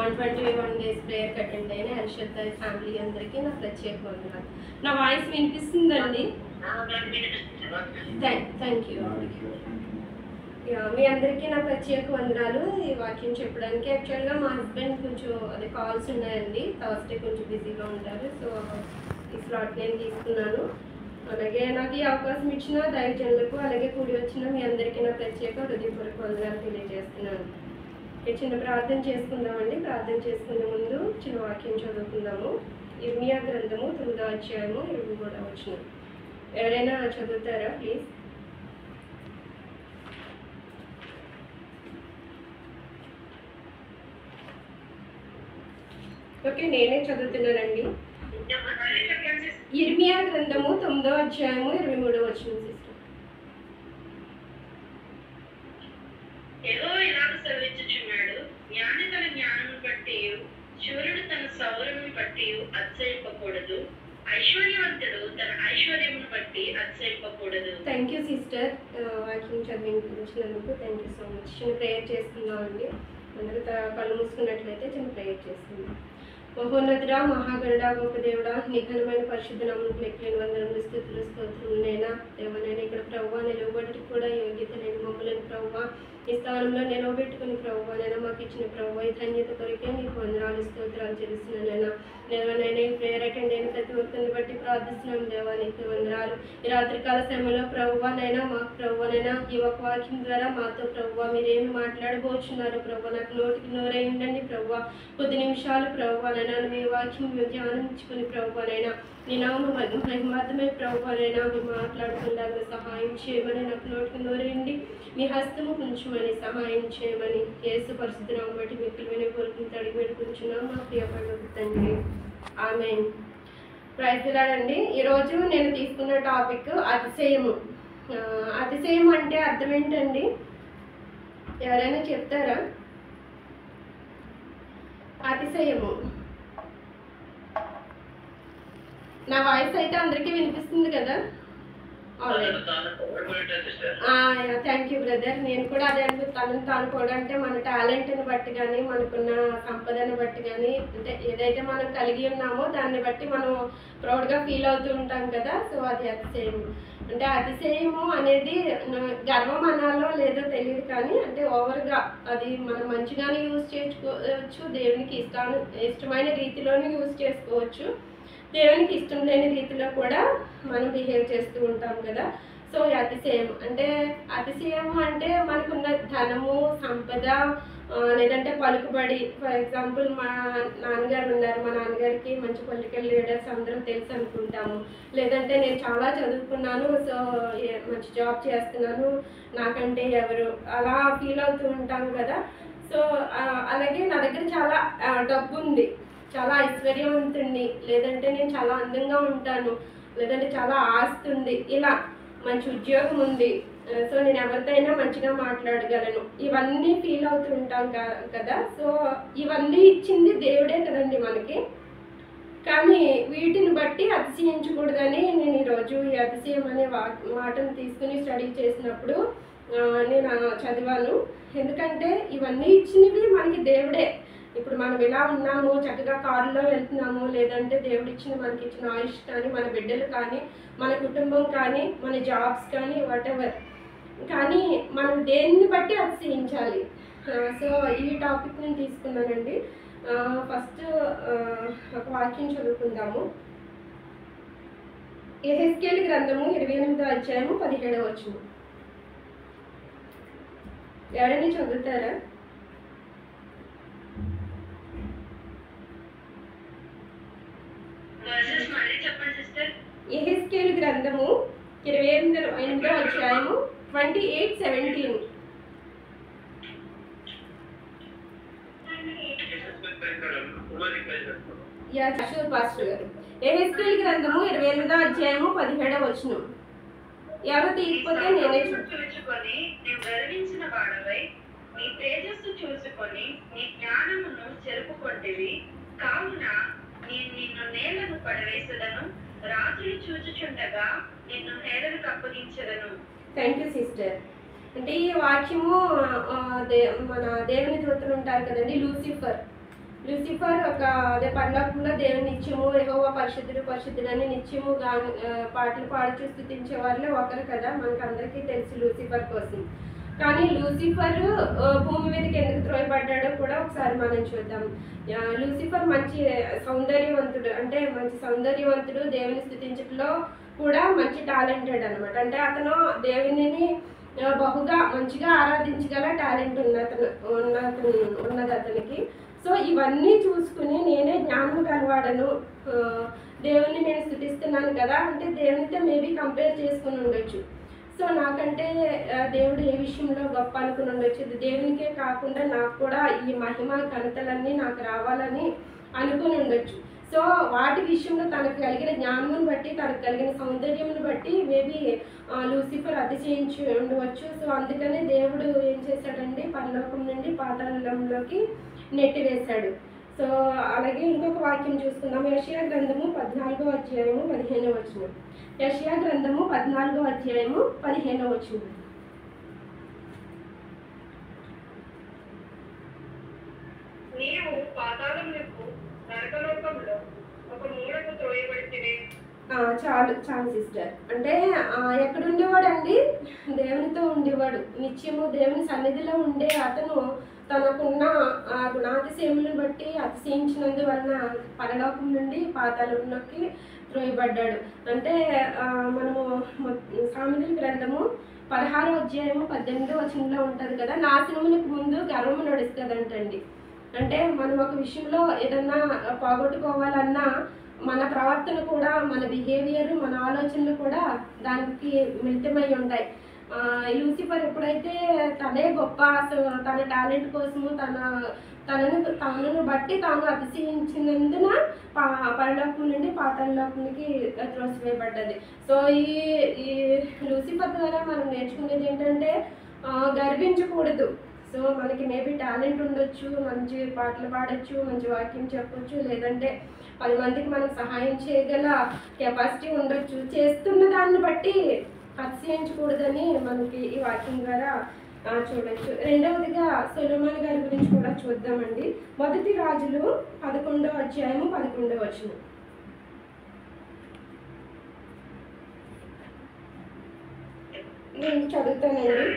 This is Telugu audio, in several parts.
21 days ప్రేయర్ అటెండ్ అయిన హర్షత్ ఫ్యామిలీ అందరికీ నా ప్రత్యేక వందనాలు. నా వాయిస్ వినిపిస్తుందండి? Thank you. మీ అందరికీ నా ప్రత్యేక వందనాలు. ఈ వాక్యం చెప్పడానికి యాక్చువల్గా మా హస్బెండ్ కొంచెం అదే కాల్స్ ఉన్నాయండి, థర్స్డే కొంచెం బిజీగా ఉంటారు. సో ఈ స్లాట్ నేను తీసుకున్నాను. అలాగే నాకు ఈ అవకాశం ఇచ్చిన దైవజనులకు అలాగే కూడి వచ్చిన మీ అందరికీ నా ప్రత్యేక హృదయపూర్వక వందనాలు తెలియజేస్తున్నాను. చిన్న ప్రార్థన చేసుకుందామండి. ప్రార్థన చేసుకునే ముందు చిన్న వాక్యం చదువుకుందాము. ఇర్మియా గ్రంథము 9వ అధ్యాయము 23వ వచనం. ఎవరైనా చదువుతారా ప్లీజ్? ఓకే, నేనే చదువుతున్నానండి. ఇర్మియా గ్రంథము 9వ అధ్యాయము 23వ వచనం. సిస్టర్, యెహోవా ఇలాగ సెలవిచ్చుచున్నాడు, జ్ఞాని తన జ్ఞానమును బట్టి శూరుడు తన సౌరమును బట్టి అతిశయింపకూడదు, ఐశ్వర్యవంతుడు తన ఐశ్వర్యమును బట్టి అతిశయింపకూడదు. థ్యాంక్ యూ సిస్టర్, వాక్యం చదివించినందుకు థ్యాంక్ యూ సో మచ్. చిన్న ప్రేయర్ చేసుకుందామండి. అందరూ కళ్ళు మూసుకున్నట్లయితే చిన్న ప్రేయర్ చేసుకుందాం. మహోన్నతుడా, మహాగరుడా, గొప్ప దేవుడా, నిఘనమైన పరిశుద్ధ నామమునకు లెక్కలేని వందనములు, స్తుతులు, స్తోత్రములు. నైనా దేవనైనా ఇక్కడ ప్రభువా నిలవబడికి కూడా యోగ్యత లేని మమ్మల్ని ప్రభువా ఈ స్థానంలో నిలవబెట్టుకుని ప్రభువా నైనా మాకు ఇచ్చిన ప్రభువా ఈ ధన్యత కొరికే నీకు వందనాలు, స్తోత్రాలు చెల్లిస్తున్నానైనా. దేవనైనా ఈ ప్రేయర్ అటెండ్ అయిన ప్రతి ఒక్కరిని బట్టి ప్రార్థిస్తున్నాం దేవా, నీకు వందనాలు. ఈ రాత్రికాల సమయంలో ప్రభువా నైనా మాకు ప్రభువనైనా ఈ ఒక వాక్యం ద్వారా మాతో ప్రభువా మీరేమి మాట్లాడబోచున్నారో ప్రభువా నాకు నోటికి నోరై ఉండండి ప్రభువా. కొద్ది నిమిషాలు ప్రభువా నైనా మీ వాక్యం ధ్యానించుకుని ప్రభువా నైనా నీ నామము మహిమార్థమై ప్రభువా నైనా మీరు మాట్లాడుకునేలాగా సహాయం చేయమని, నాకు నోటికి నోరండి మీ హస్తము ఉంచమని సహాయం చేయమని యేసు పరిశుద్ధ నామమును బట్టి మిక్కులు కోరుకుని తడిగి పెట్టుకుంటున్నాం మా ప్రియపడు తండ్రి. ఆమేన్. ప్రైజ్ ది లార్డ్ అండి. ఈరోజు నేను తీసుకున్న టాపిక్ అతిశయము. అతిశయం అంటే అర్థం ఏంటండి? ఎవరైనా చెప్తారా? అతిశయము. నా వాయిస్ అయితే అందరికీ వినిపిస్తుంది కదా? Thank you brother. నేను కూడా అదే తనను తాను కూడా అంటే మన టాలెంట్ని బట్టి కానీ మనకున్న సంపదను బట్టి కానీ అంటే ఏదైతే మనం కలిగి ఉన్నామో దాన్ని బట్టి మనం ప్రౌడ్గా ఫీల్ అవుతూ ఉంటాం కదా. సో అది అతిశయము. అంటే అతిశయము అనేది గర్వం అనాలో లేదో తెలియదు కానీ అంటే ఓవర్గా అది మనం మంచిగానే యూజ్ చేసుకోవచ్చు, దేవునికి ఇష్టమైన రీతిలోనే యూజ్ చేసుకోవచ్చు, దేవునికి ఇష్టం లేని రీతిలో కూడా మనం బిహేవ్ చేస్తూ ఉంటాం కదా. సో అతిశయం అంటే మనకున్న ధనము, సంపద, లేదంటే పలుకుబడి. ఫర్ ఎగ్జాంపుల్ మా నాన్నగారు ఉన్నారు, మా నాన్నగారికి మంచి పొలిటికల్ లీడర్స్ అందరం తెలుసు అనుకుంటాము. లేదంటే నేను చాలా చదువుకున్నాను, సో మంచి జాబ్ చేస్తున్నాను, నాకంటే ఎవరు అలా ఫీల్ అవుతూ ఉంటాము కదా. సో అలాగే నా దగ్గర చాలా డబ్బు ఉంది, చాలా ఐశ్వర్యవంతుణ్ణి, లేదంటే నేను చాలా అందంగా ఉంటాను, లేదంటే చాలా ఆస్తి ఉంది, ఇలా మంచి ఉద్యోగం ఉంది, సో నేను ఎవరితో అయినా మంచిగా మాట్లాడగలను, ఇవన్నీ ఫీల్ అవుతూ ఉంటాం కదా. సో ఇవన్నీ ఇచ్చింది దేవుడే కదండి మనకి. కానీ వీటిని బట్టి అతిశయించకూడదని నేను ఈరోజు ఈ అతిశయం అనే మాటను తీసుకుని స్టడీ చేసినప్పుడు నేను చదివాను. ఎందుకంటే ఇవన్నీ ఇచ్చినవి మనకి దేవుడే. ఇప్పుడు మనం ఇలా ఉన్నాము, చక్కగా కారులో వెళ్తున్నాము, లేదంటే దేవుడు మనకి ఇచ్చిన ఆయుష్ కానీ, మన బిడ్డలు కానీ, మన కుటుంబం కానీ, మన జాబ్స్ కానీ, వాటెవర్. కానీ మనం దేన్ని బట్టి అతిశయించాలి. సో ఈ టాపిక్ నేను తీసుకున్నానండి. ఫస్ట్ ఒక వాక్యం చదువుకుందాము. యెహెజ్కేలు గ్రంథము 28వ అధ్యాయము 17వ వచనం. ఎవరైనా చదువుతారా? యెహెజ్కేలు గ్రంథము 28వ అధ్యాయము 28:17. యెహెజ్కేలు గ్రంథము 28వ అధ్యాయము 17వ వచనం. ఎవరు తీయకపోతే నేనే చూచుకొని నీవు గర్వించిన వాడవై నీ తేజస్సు చూసుకొని నీ జ్ఞానమును చెరుపుకొంటివి, కావున నేను నిన్ను నేలను పడవేసదను, రాత్రి చూచుచుండగా నిన్ను నేలకు అప్పగించదను. Thank you sister. అంటే ఈ వాక్యము మన దేవుని దూతలు ఉంటారు కదండి, లూసిఫర్ ఒక అదే పరలోకంలో దేవుని నిత్యము యెహోవా పరిశుద్ధుడు పరిశుద్ధుడు అని నిత్యము పాటలు పాడుచూ స్తుతించే వాళ్ళే ఒకరు కదా, మనకు అందరికీ తెలుసు లూసిఫర్ కోసం. కానీ లూసిఫర్ భూమి మీదకి ఎందుకు త్రోయబడ్డాడో కూడా ఒకసారి మనం చూద్దాం. లూసిఫర్ మంచి సౌందర్యవంతుడు, అంటే మంచి సౌందర్యవంతుడు, దేవుని స్తుతించడంలో కూడా మంచి టాలెంటెడ్ అనమాట. అంటే అతను దేవునిని బహుగా మంచిగా ఆరాధించగల టాలెంట్ ఉన్నది అతనికి. సో ఇవన్నీ చూసుకుని నేనే జ్ఞానం కలవాడను, దేవుని నేను స్తుతిస్తున్నాను కదా అంటే దేవునితో మేబీ కంపేర్ చేసుకుని ఉండొచ్చు. సో నాకంటే దేవుడు ఏ విషయంలో గొప్ప అనుకుని ఉండొచ్చు, దేవునికే కాకుండా నాకు కూడా ఈ మహిమ ఘనతలన్నీ నాకు రావాలని అనుకుని ఉండొచ్చు. సో వాటి విషయంలో తనకు కలిగిన జ్ఞానమును బట్టి, తనకు కలిగిన సౌందర్యమును బట్టి మేబీ లూసిఫర్ అతిశయించి ఉండవచ్చు. సో అందుకనే దేవుడు ఏం చేశాడండి, పరలోకం నుండి పాతాళంలోకి నెట్టివేశాడు. సో అలాగే ఇంకొక వాక్యం చూసుకుందాం. యెషయా గ్రంథము 14వ అధ్యాయము 15వ వచనం. యెషయా గ్రంథము 14వ అధ్యాయము 15వ వచనం. నీవు పాతాళమునకు నరకలోకంలో ఒక మూలకు త్రోయబడితివి. చాలు చాలు సిస్టర్. అంటే ఎక్కడ ఉండేవాడండి, దేవునితో ఉండేవాడు, నిత్యము దేవుని సన్నిధిలో ఉండే అతను తనకున్న గుణాతిశయములను బట్టి అతిశయించినందువలన పరలోకం నుండి పాతాళంలోకి త్రోయబడ్డాడు. అంటే మనము సామెతల గ్రంథము 16వ అధ్యాయము 18వ వచనంలో ఉంటుంది కదా, నాశనములకు ముందు గర్వము నడుస్తుందంటండి. అంటే మనం ఒక విషయంలో ఏదన్నా పోగొట్టుకోవాలన్నా మన ప్రవర్తన కూడా, మన బిహేవియర్, మన ఆలోచనలు కూడా దానికి మిళితమై ఉంటాయి. లూసిఫర్ ఎప్పుడైతే తనే గొప్ప, తన టాలెంట్ కోసము తనను బట్టి తాను అతిశయించినందున పరలోకం నుండి పాతాళలోకానికి త్రోసివేయబడ్డది. సో ఈ లూసిఫర్ ద్వారా మనం నేర్చుకునేది ఏంటంటే గర్వించకూడదు. సో మనకి మేబీ టాలెంట్ ఉండొచ్చు, మంచి పాటలు పాడొచ్చు, మంచి వాక్యం చెప్పొచ్చు, లేదంటే 10 మందికి మనం సహాయం చేయగల కెపాసిటీ ఉండొచ్చు. చేస్తున్న దాన్ని బట్టి అతిశయించకూడదని మనకి ఈ వాక్యం ద్వారా చూడొచ్చు. రెండవదిగా సొలొమోను గారి గురించి కూడా చూద్దామండి. మొదటి రాజులు 11వ అధ్యాయము 11వ వచనం. నేను చదువుతానండి.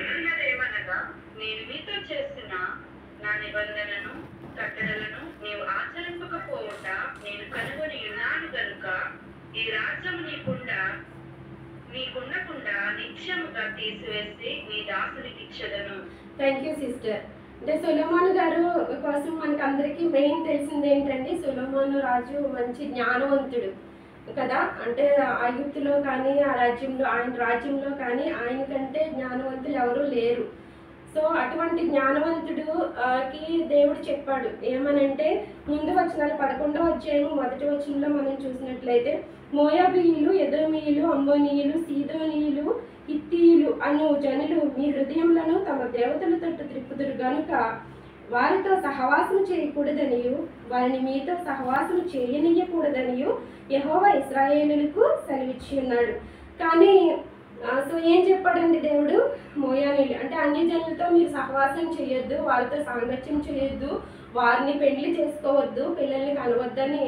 నేను మీతో చేస్తున్న నా నిబంధనను కట్టడలను నీవు ఆచరింపకపోవట నేను కనుగొని ఉన్నాను గనుక ఈ రాజ్యము నీకుండకుండా నిత్యముగా తీసివేసి నీ దాసునికి ఇచ్చెదను. Thank you sister. అంటే సొలొమోను గారు కోసం మనకు అందరికీ మెయిన్ తెలిసింది ఏంటంటే, సొలొమోను రాజు మంచి జ్ఞానవంతుడు కదా. అంటే ఐగుప్తులో కానీ ఆయన రాజ్యంలో కానీ ఆయన కంటే జ్ఞానవంతులు ఎవరూ లేరు. సో అటువంటి జ్ఞానవంతుడుకి దేవుడు చెప్పాడు ఏమనంటే, ముందు వచనాలు 11వ అధ్యాయము 1వ వచనంలో మనం చూసినట్లయితే, మోయాబీయులు, ఎదోమీయులు, అమ్మోనీయులు, సీదోనీయులు, హిత్తీయులు అను జనులు మీ హృదయములను తమ దేవతల తట్టు త్రిప్పుదురు గనుక వారితో సహవాసము చేయకూడదనియు వారిని మీతో సహవాసము చేయనీయకూడదనియు యెహోవా ఇశ్రాయేలులకు సెలవిచ్చి ఉన్నాడు. కానీ సో ఏం చెప్పాడండి దేవుడు, మోయానీయులు అంటే అన్యజనులతో మీరు సహవాసం చేయొద్దు, వారితో సాంగత్యం చేయొద్దు, వారిని పెళ్లి చేసుకోవద్దు, పిల్లల్ని కనవద్దని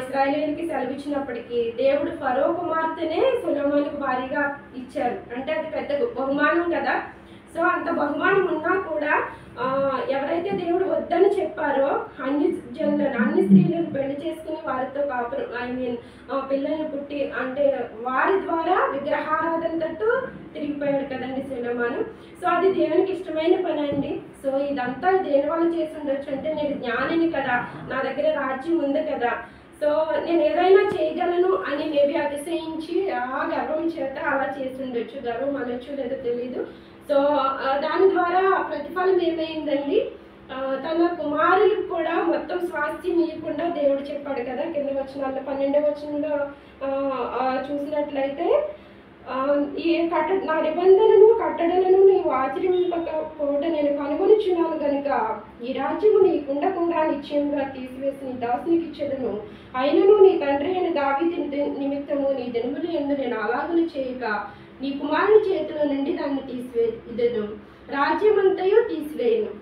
ఇశ్రాయేలీయులకి సెలవిచ్చినప్పటికీ దేవుడు ఫరో కుమార్తెనే సొలొమోనుకు భారీగా ఇచ్చారు. అంటే అది పెద్ద బహుమానం కదా. సో అంత బహుమానం ఉన్నా కూడా ఎవరైతే దేవుడు వద్దని చెప్పారో అన్ని జనులను, అన్ని స్త్రీలను పెళ్లి చేసుకుని వారితో కాపురం పిల్లల్ని పుట్టి, అంటే వారి ద్వారా విగ్రహారాధన తట్టు తిరిగిపోయాడు కదండి సొలొమోను. సో అది దేవునికి ఇష్టమైన పని అండి. సో ఇదంతా దేని వల్ల చేసి ఉండొచ్చు అంటే, నేను జ్ఞానిని కదా, నా దగ్గర రాజ్యం ఉంది కదా, సో నేను ఏదైనా చేయగలను అని మేబీ అతిశయించి గర్వం చేత అలా చేసి ఉండొచ్చు. గర్వం అనొచ్చు లేదో తెలీదు. సో దాని ద్వారా ప్రతిఫలం ఏమైందండి, తన కుమారులకు కూడా మొత్తం స్వాస్థ్యం ఇవ్వకుండా దేవుడు చెప్పాడు కదా. కింద వచనాల్లో 12వ వచనంలో చూసినట్లయితే, నా నిబంధనను కట్టడలను నీవు ఆచరింపకపోవట నేను కనుగొనిచున్నాను గనుక ఈ రాజ్యము నీకుండకుండా నిశ్చయంగా తీసివేసి నీ దాసునికి ఇచ్చేదను. అయినను నీ తండ్రి అయిన దావీదు నిమిత్తము నీ దినములు యందు నేను అలాగులు చేయక నీ కుమారుని చేతిలో నుండి దాన్ని తీసివేయను, రాజ్యమంతయు తీసివేయను.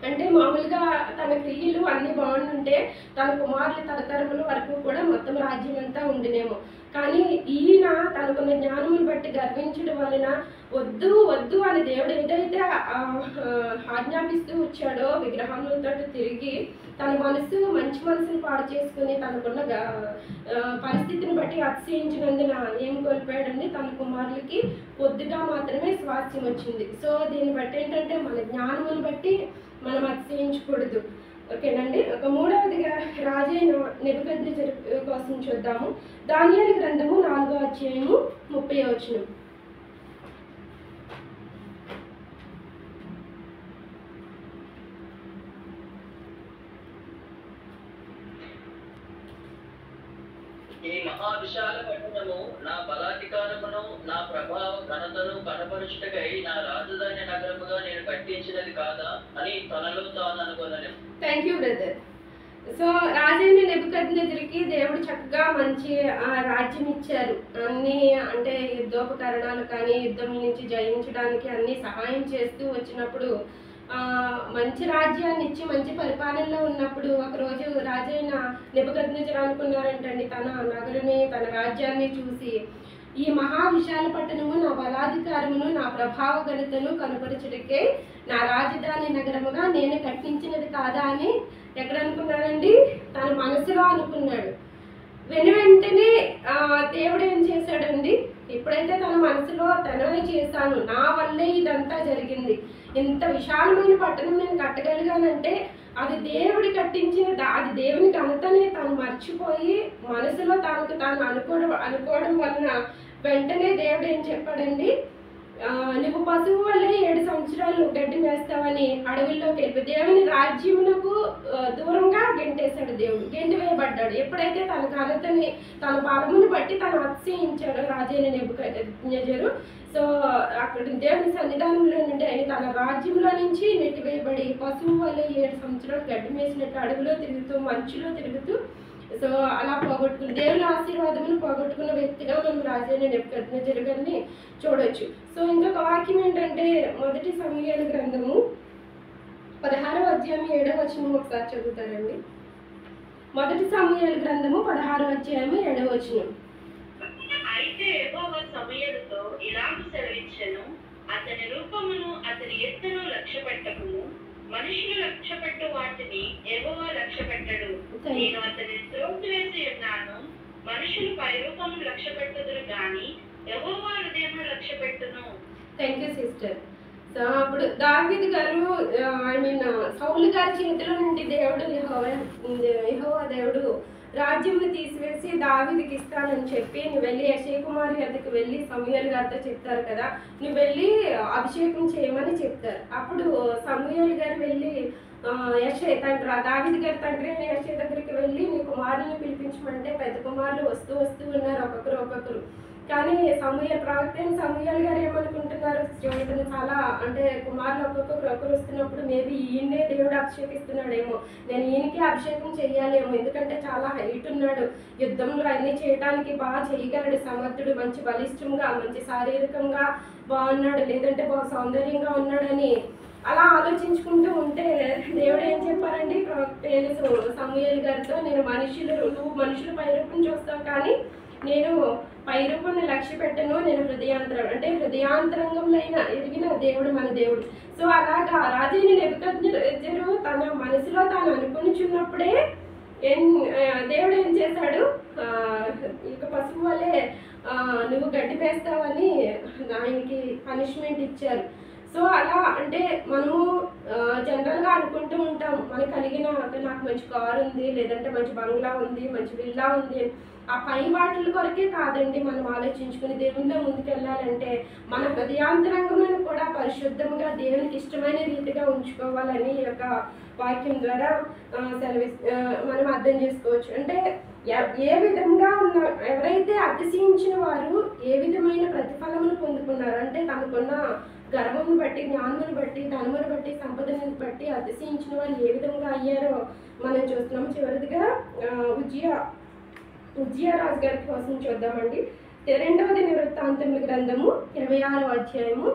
అంటే మామూలుగా తన క్రియలు ఇల్లు అన్నీ బాగుండుంటే తన కుమారుల తరతరముల వరకు కూడా మొత్తం రాజ్యం అంతా ఉండినేమో. కానీ ఈయన తనకున్న జ్ఞానమును బట్టి గర్వించడం వలన వద్దు వద్దు అని దేవుడు ఏదైతే ఆజ్ఞాపిస్తూ వచ్చాడో విగ్రహములతో తిరిగి తన మంచి మనసుని పాడు చేసుకుని తనకున్న పరిస్థితిని బట్టి అతిశయించినందున ఏం కోల్పోయాడండి, తన కుమారులకి కొద్దిగా మాత్రమే స్వాస్థ్యం వచ్చింది. సో దీన్ని బట్టి ఏంటంటే మన జ్ఞానమును బట్టి మనం అతిశయించకూడదు. ఓకేనండి. ఒక మూడవదిగా రాజైన నెబుకద్నెజరు కోసం చూద్దాము. దానియేలు గ్రంథము 4వ అధ్యాయము 30వ వచనం. ఈ మహావిశాల పట్టణము నా బలాధికారమును నా ప్రభావ ఘనతను కనపరుచుటకై నా రాజధాని నగరముగా నేను కట్టించినది కాదా అని తనలో తాను అనుకున్నాను. Thank you brother. సో రాజైన నెబుకద్నెజరుకి దేవుడు చక్కగా మంచి రాజ్యం ఇచ్చారు. అన్ని అంటే యుద్ధోపకరణాలు కానీ యుద్ధం నుంచి జయించడానికి అన్ని సహాయం చేస్తూ వచ్చినప్పుడు మంచి రాజ్యాన్ని ఇచ్చి మంచి పరిపాలనలో ఉన్నప్పుడు ఒకరోజు రాజైన నెబుకద్నెజరు అనుకున్నారంటండి, తన నగరుని తన రాజ్యాన్ని చూసి ఈ మహా విశాల పట్టణము నా బలాధికారమును నా ప్రభావ ఘనతను కనపరచుటకే నా రాజధాని నగరముగా నేను కట్టించినది కాదా అని ఎక్కడ అనుకున్నాడండి, తన మనసులో అనుకున్నాడు. వెంటనే దేవుడు ఏం చేశాడండి, ఎప్పుడైతే తన మనసులో తననే చేశాను, నా వల్లే ఇదంతా జరిగింది, ఇంత విశాలమైన పట్టణం నేను కట్టగలిగానంటే అది దేవుడి కట్టించిన అది దేవుని ఘనతనే తను మర్చిపోయి మనసులో తాను అనుకోవడం వలన వెంటనే దేవుడు ఏం చెప్పాడండి, నువ్వు పశువు వల్లే 7 సంవత్సరాలు గడ్డి వేస్తావని అడవుల్లోకి వెళ్ళి దేవుని రాజ్యమునకు దూరంగా గెంటేశాడు. దేవుడు గెంటి వేయబడ్డాడు. ఎప్పుడైతే తన ఘనతని తన బలమును బట్టి తను అతిశయించాడు రాజైన నెబుకద్నెజరు. సో అక్కడ దేవుని సన్నిధానంలో నుండి ఆయన తన రాజ్యంలో నుంచి నెట్టివేయబడి పశువు వల్లే 7 సంవత్సరాలు గడ్డి వేసినట్టు అడవిలో తిరుగుతూ మంచులో తిరుగుతూ సో అలా పోగొట్టుకుని దేవుని ఆశీర్వాదమును పోగొట్టుకున్న వ్యక్తిగా మనం రాజైన నెబుకద్నెజరు గారిని చూడొచ్చు. సో ఇంకొక వాక్యం ఏంటంటే మొదటి సమూయేలు గ్రంథము 16వ అధ్యాయం 7వ వచనం ఒకసారి చదువుతారండి. మొదటి సమూయేలు గ్రంథము 16వ అధ్యాయం 7వ వచనం. అయితే యెహోవా సమూయేలుతో ఇలాగు సెలవిచ్చెను, అతని రూపమును అతని ఎత్తును లక్ష్యపెట్టకుము, మనుషులు లక్ష్యపెట్టు వాటిని యెహోవా లక్ష్యపెట్టడు. నేను అతని త్రోసివేసి ఉన్నాను. మనుషులు పై రూపమును లక్ష్యపెట్టుదురు గాని యెహోవా హృదయమును లక్ష్యపెట్టును. Thank you sister. సో అప్పుడు దావీదు గారు సౌలు గారి చేతిలో నుండి దేవుడు యెహోవా దేవుడు రాజ్యంను తీసివేసి దావీదుకి ఇస్తానని చెప్పి నువ్వు వెళ్ళి యెషయా కుమారి వద్దకు వెళ్ళి సమూయేలు గారితో చెప్తారు కదా, నువ్వు వెళ్ళి అభిషేకం చేయమని చెప్తారు. అప్పుడు సమూయేలు గారు వెళ్ళి దావీదు గారి తండ్రి యెషయా దగ్గరికి వెళ్ళి నీ కుమారుని పిలిపించమంటే పెద్ద కుమారులు వస్తూ ఉన్నారు ఒక్కొక్కరు. కానీ సమూయేలు గారు ఏమనుకుంటున్నారు, ఇతను చాలా అంటే కుమారులు ఒక్కొక్కరు వస్తున్నప్పుడు మేబీ ఈయన్నే దేవుడు అభిషేకిస్తున్నాడేమో, నేను ఈయనకి అభిషేకం చెయ్యాలేమో, ఎందుకంటే చాలా హైట్ ఉన్నాడు, యుద్ధంలో అన్ని చేయడానికి బాగా చేయగలడు, సమర్థుడు, మంచి బలిష్టంగా మంచి శారీరకంగా బాగున్నాడు, లేదంటే బాగా సౌందర్యంగా ఉన్నాడని అలా ఆలోచించుకుంటూ ఉంటే దేవుడు ఏం చెప్పారండి సమూయేలు గారితో, నువ్వు మనుషులు పైరూపం చూస్తావు కానీ నేను పైరూపాన్ని లక్ష్య పెట్టను, నేను హృదయాంతరంగంలో ఎరిగిన దేవుడు మన దేవుడు. సో అలాగా రాజైన నెబుకద్నెజరు తన మనసులో తాను అనుకునిచున్నప్పుడే దేవుడు ఏం చేశాడు, ఇక పశువు వల్లే నువ్వు గడ్డి వేస్తావని ఆయనకి పనిష్మెంట్ ఇచ్చారు. సో అలా అంటే మనము జనరల్గా అనుకుంటూ ఉంటాం, మనకు కలిగిన నాకు మంచి కారు ఉంది, లేదంటే మంచి బంగ్లా ఉంది, మంచి విల్లా ఉంది, ఆ పై వాటిల కొరకే కాదండి మనం ఆలోచించుకుని దేవునిలో ముందుకెళ్ళాలంటే మన హృదయాంతరంగములను కూడా పరిశుద్ధంగా దేవునికి ఇష్టమైన రీతిగా ఉంచుకోవాలని ఈ యొక్క వాక్యం ద్వారా మనం అర్థం చేసుకోవచ్చు. అంటే ఏ విధంగా ఎవరైతే అతిశయించిన వారు ఏ విధమైన ప్రతిఫలమును పొందుకున్నారు అంటే తనకున్న గర్వమును బట్టి, జ్ఞానమును బట్టి, ధనమును బట్టి, సంపదను బట్టి అతిశయించిన వాళ్ళు ఏ విధంగా అయ్యారో మనం చూస్తున్నాము. చివరిదిగా ఉజ్జియా రాజు గారి కోసం చూద్దామండి. 2వ దినవృత్తాంతముల గ్రంథము 26వ అధ్యాయము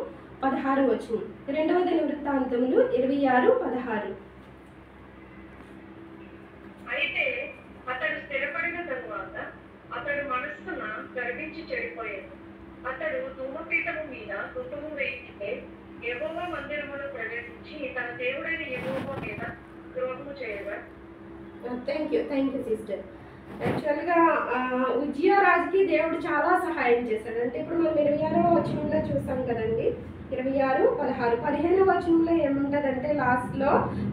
16వ వచనం. 2వ దినవృత్తాంతములు 26:16. అయితే అతడు స్థిరపడిన తరువాత అతడు మనస్సున గర్వించి చెడిపోయాడు. అతడు ధూమపీఠము మీద ధూపము వేయించితే యెహోవా మందిరములో ప్రవేశించి తన దేవుడైన యెహోవా మీద ద్రోహము చేయగా. Thank you sister. యాక్చువల్గా ఉజ్జియా రాజుకి దేవుడు చాలా సహాయం చేశాడు. అంటే ఇప్పుడు మనం 26వ వచనంలో చూసాం కదండి, 26, 16, 15వ వచనంలో ఏముంటుందంటే లాస్ట్లో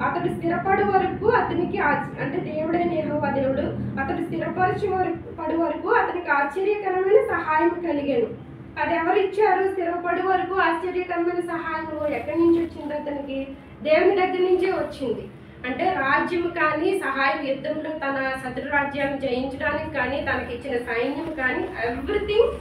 అతడు స్థిరపడు వరకు అతనికి అంటే దేవుడైన యెహోవా దేవుడు అతడు స్థిరపడు వరకు అతనికి ఆశ్చర్యకరమైన సహాయం కలిగాను. అది ఎవరు ఇచ్చారు? స్థిరపడు వరకు ఆశ్చర్యకరమైన సహాయం ఎక్కడి నుంచి వచ్చింది? అతనికి దేవుని దగ్గర నుంచే వచ్చింది. అంటే రాజ్యం కానీ, సహాయం, యుద్ధంలో తన శత్రు రాజ్యాన్ని జయించడానికి కానీ, తనకి ఇచ్చిన సైన్యం కానీ, ఎవ్రీథింగ్